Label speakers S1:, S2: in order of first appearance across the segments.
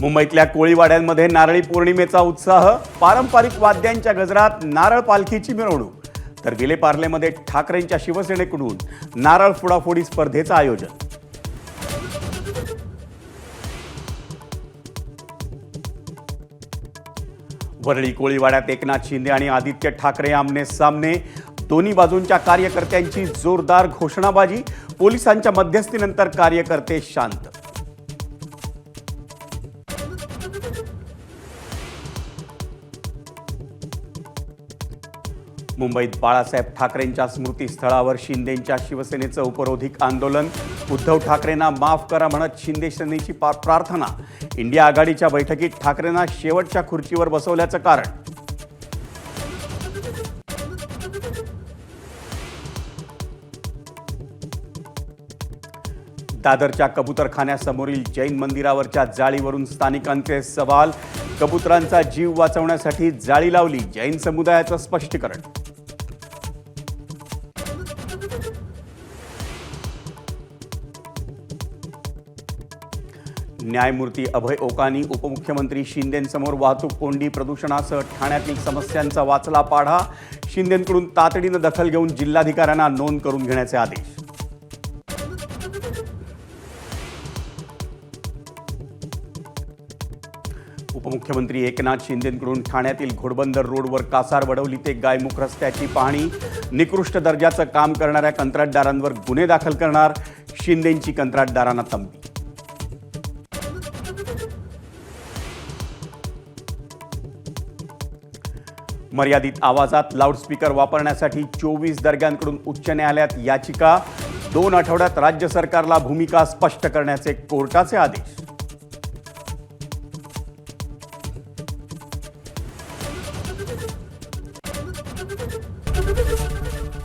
S1: मुंबईतल्या कोळीवाड्यांमध्ये नारळी पौर्णिमेचा उत्साह, पारंपरिक वाद्यांच्या गजरात नारळ पालखीची मिरवणूक. तर विलेपार्लेमध्ये ठाकरेंच्या शिवसेनेकडून नारळ फोडाफोडी स्पर्धेचं आयोजन. वरळी कोळीवाड्यात एकनाथ शिंदे आणि आदित्य ठाकरे आमने सामने. दोन्ही बाजूंच्या कार्यकर्त्यांची जोरदार घोषणाबाजी. पोलिसांच्या मध्यस्थीनंतर कार्यकर्ते शांत. मुंबईत बाळासाहेब ठाकरेंच्या स्मृतीस्थळावर शिंदेंच्या शिवसेनेचं उपरोधिक आंदोलन. उद्धव ठाकरेंना माफ करा म्हणत शिंदे सेनेची प्रार्थना. इंडिया आघाडीच्या बैठकीत ठाकरेंना शेवटच्या खुर्चीवर बसवल्याचं कारण. दादरच्या कबुतरखान्यासमोरील जैन मंदिरावरच्या जाळीवरून स्थानिकांचे सवाल. कबुतरांचा जीव वाचवण्यासाठी जाळी लावली, जैन समुदायाचं स्पष्टीकरण. न्यायमूर्ती अभय ओकानी उपमुख्यमंत्री शिंदेंसमोर वाहतूक कोंडी, प्रदूषणासह ठाण्यातील समस्यांचा वाचला पाढा. शिंदेंकडून तातडीनं दखल घेऊन जिल्हाधिकाऱ्यांना नोंद करून घेण्याचे आदेश. उपमुख्यमंत्री एकनाथ शिंदेंकडून ठाण्यातील घोडबंदर रोडवर कासार वडवली ते गायमुख रस्त्याची पाहणी. निकृष्ट दर्जाचं काम करणाऱ्या कंत्राटदारांवर गुन्हे दाखल करणार. शिंदेंची कंत्राटदारांना तंबी. मर्यादित आवाजात लाऊडस्पीकर वापरण्यासाठी 24 दर्ग्यांकडून उच्च न्यायालयात याचिका. 2 आठवड्यात राज्य सरकारला भूमिका स्पष्ट करण्याचे कोर्टाचे आदेश.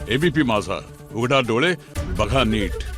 S2: एबीपी माझा, उघडा डोळे बघा नीट.